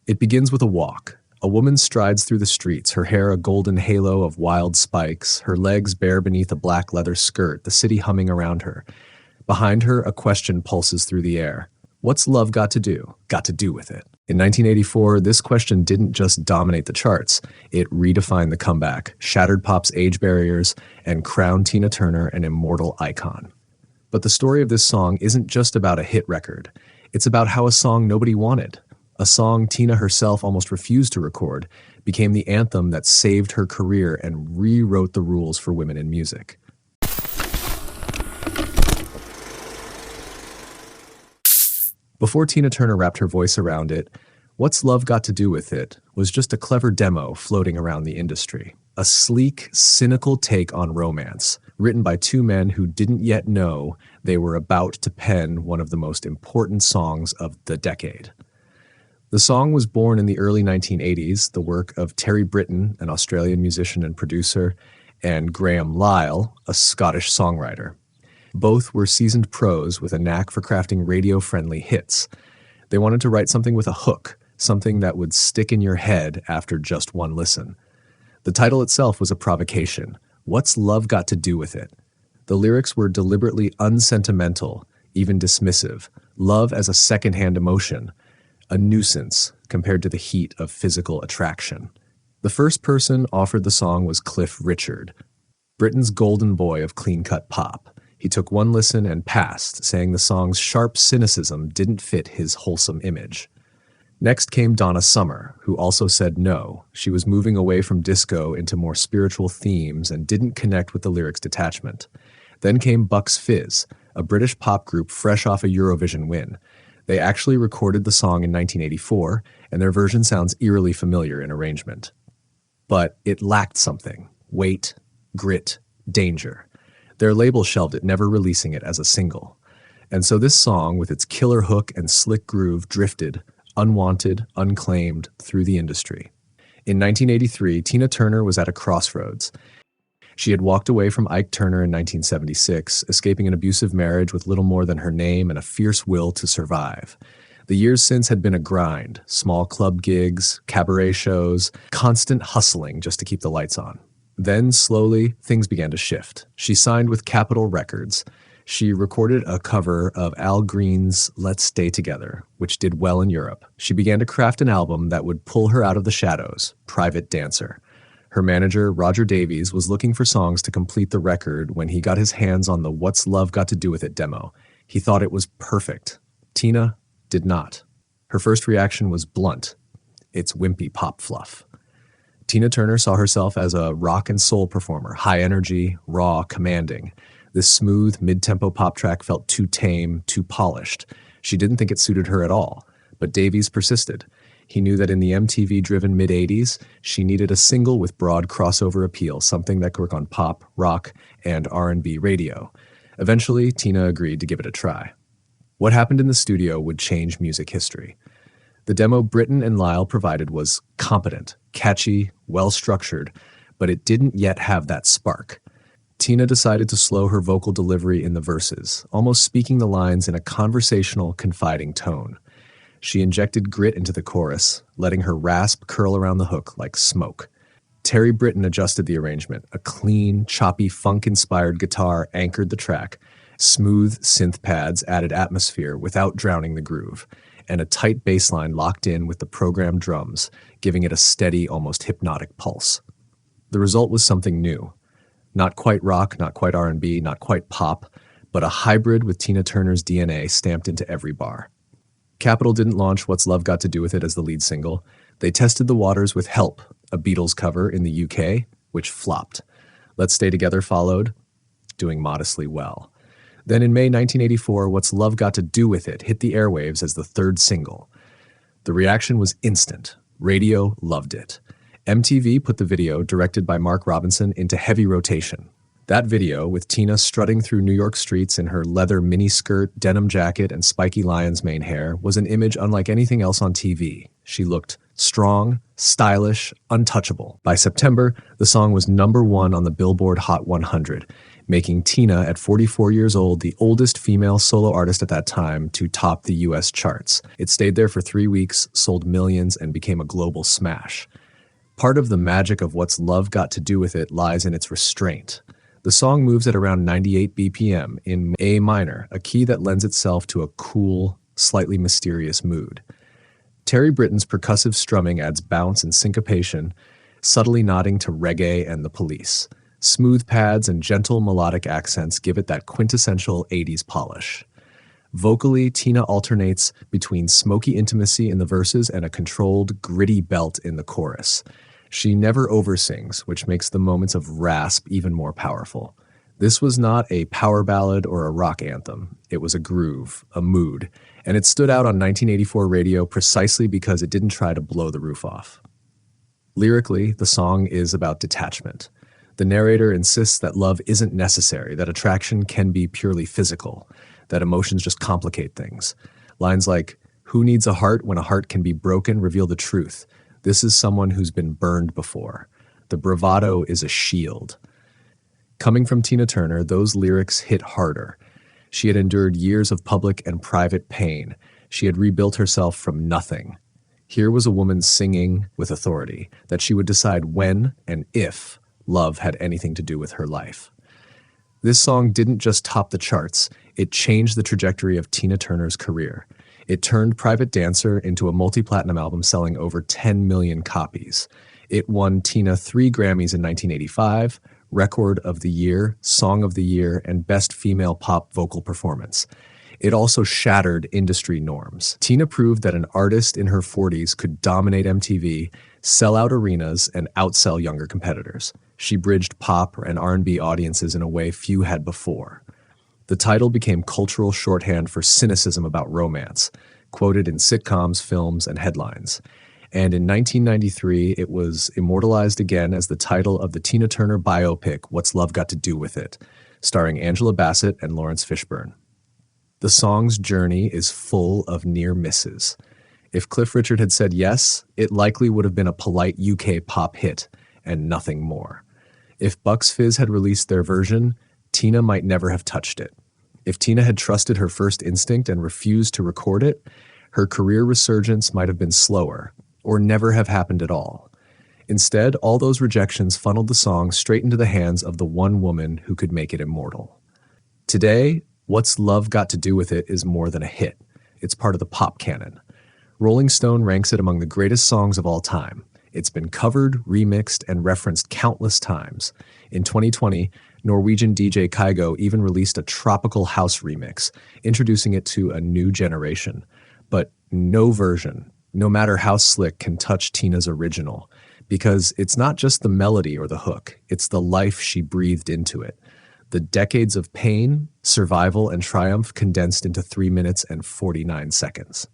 It begins with a walk. A woman strides through the streets, her hair a golden halo of wild spikes, her legs bare beneath a black leather skirt, the city humming around her. Behind her, a question pulses through the air. What's love got to do? Got to do with it. In 1984, this question didn't just dominate the charts. It redefined the comeback, shattered pop's age barriers, and crowned Tina Turner an immortal icon. But the story of this song isn't just about a hit record. It's about how a song nobody wanted, a song Tina herself almost refused to record, became the anthem that saved her career and rewrote the rules for women in music. Before Tina Turner wrapped her voice around it, What's Love Got to Do with It was just a clever demo floating around the industry. A sleek, cynical take on romance, written by two men who didn't yet know they were about to pen one of the most important songs of the decade. The song was born in the early 1980s, the work of Terry Britten, an Australian musician and producer, and Graham Lyle, a Scottish songwriter. Both were seasoned pros with a knack for crafting radio-friendly hits. They wanted to write something with a hook, something that would stick in your head after just one listen. The title itself was a provocation. What's love got to do with it? The lyrics were deliberately unsentimental, even dismissive. Love as a secondhand emotion, a nuisance compared to the heat of physical attraction. The first person offered the song was Cliff Richard, Britain's golden boy of clean-cut pop. He took one listen and passed, saying the song's sharp cynicism didn't fit his wholesome image. Next came Donna Summer, who also said no. She was moving away from disco into more spiritual themes and didn't connect with the lyrics' detachment. Then came Bucks Fizz, a British pop group fresh off a Eurovision win. They actually recorded the song in 1984, and their version sounds eerily familiar in arrangement. But it lacked something: weight, grit, danger. Their label shelved it, never releasing it as a single. And so this song, with its killer hook and slick groove, drifted, unwanted, unclaimed, through the industry. In 1983, Tina Turner was at a crossroads. She had walked away from Ike Turner in 1976, escaping an abusive marriage with little more than her name and a fierce will to survive. The years since had been a grind: small club gigs, cabaret shows, constant hustling just to keep the lights on. Then, slowly, things began to shift. She signed with Capitol Records. She recorded a cover of Al Green's Let's Stay Together, which did well in Europe. She began to craft an album that would pull her out of the shadows, Private Dancer. Her manager, Roger Davies, was looking for songs to complete the record when he got his hands on the What's Love Got to Do with It demo. He thought it was perfect. Tina did not. Her first reaction was blunt. It's wimpy pop fluff. Tina Turner saw herself as a rock and soul performer, high energy, raw, commanding. This smooth, mid-tempo pop track felt too tame, too polished. She didn't think it suited her at all, but Davies persisted. He knew that in the MTV-driven mid-'80s, she needed a single with broad crossover appeal, something that could work on pop, rock, and R&B radio. Eventually, Tina agreed to give it a try. What happened in the studio would change music history. The demo Britten and Lyle provided was competent, catchy, well-structured, but it didn't yet have that spark. Tina decided to slow her vocal delivery in the verses, almost speaking the lines in a conversational, confiding tone. She injected grit into the chorus, letting her rasp curl around the hook like smoke. Terry Britten adjusted the arrangement. A clean, choppy, funk-inspired guitar anchored the track. Smooth synth pads added atmosphere without drowning the groove, and a tight bass line locked in with the programmed drums, giving it a steady, almost hypnotic pulse. The result was something new. Not quite rock, not quite R&B, not quite pop, but a hybrid with Tina Turner's DNA stamped into every bar. Capitol didn't launch What's Love Got to Do with It as the lead single. They tested the waters with Help, a Beatles cover in the UK, which flopped. Let's Stay Together followed, doing modestly well. Then in May 1984, What's Love Got to Do with It hit the airwaves as the third single. The reaction was instant. Radio loved it. MTV put the video, directed by Mark Robinson, into heavy rotation. That video, with Tina strutting through New York streets in her leather miniskirt, denim jacket, and spiky lion's mane hair, was an image unlike anything else on TV. She looked strong, stylish, untouchable. By September, the song was #1 on the Billboard Hot 100, making Tina, at 44 years old, the oldest female solo artist at that time to top the US charts. It stayed there for 3 weeks, sold millions, and became a global smash. Part of the magic of What's Love Got to Do with It lies in its restraint. The song moves at around 98 BPM in A minor, a key that lends itself to a cool, slightly mysterious mood. Terry Britton's percussive strumming adds bounce and syncopation, subtly nodding to reggae and the Police. Smooth pads and gentle melodic accents give it that quintessential 80s polish. Vocally, Tina alternates between smoky intimacy in the verses and a controlled, gritty belt in the chorus. She never oversins, which makes the moments of rasp even more powerful. This was not a power ballad or a rock anthem. It was a groove, a mood, and it stood out on 1984 radio precisely because it didn't try to blow the roof off. Lyrically, the song is about detachment. The narrator insists that love isn't necessary, that attraction can be purely physical, that emotions just complicate things. Lines like, "Who needs a heart when a heart can be broken?" reveal the truth. This is someone who's been burned before. The bravado is a shield. Coming from Tina Turner, those lyrics hit harder. She had endured years of public and private pain. She had rebuilt herself from nothing. Here was a woman singing with authority that she would decide when and if love had anything to do with her life. This song didn't just top the charts, it changed the trajectory of Tina Turner's career. It turned Private Dancer into a multi-platinum album selling over 10 million copies. It won Tina 3 Grammys in 1985, Record of the Year, Song of the Year, and Best Female Pop Vocal Performance. It also shattered industry norms. Tina proved that an artist in her 40s could dominate MTV, sell out arenas, and outsell younger competitors. She bridged pop and R&B audiences in a way few had before. The title became cultural shorthand for cynicism about romance, quoted in sitcoms, films, and headlines. And in 1993, it was immortalized again as the title of the Tina Turner biopic, What's Love Got to Do with It, starring Angela Bassett and Lawrence Fishburne. The song's journey is full of near misses. If Cliff Richard had said yes, it likely would have been a polite UK pop hit, and nothing more. If Bucks Fizz had released their version, Tina might never have touched it. If Tina had trusted her first instinct and refused to record it, her career resurgence might have been slower, or never have happened at all. Instead, all those rejections funneled the song straight into the hands of the one woman who could make it immortal. Today, What's Love Got to Do with It is more than a hit. It's part of the pop canon. Rolling Stone ranks it among the greatest songs of all time. It's been covered, remixed, and referenced countless times. In 2020, Norwegian DJ Kygo even released a tropical house remix, introducing it to a new generation. But no version, no matter how slick, can touch Tina's original, because it's not just the melody or the hook, it's the life she breathed into it. The decades of pain, survival, and triumph condensed into 3 minutes and 49 seconds.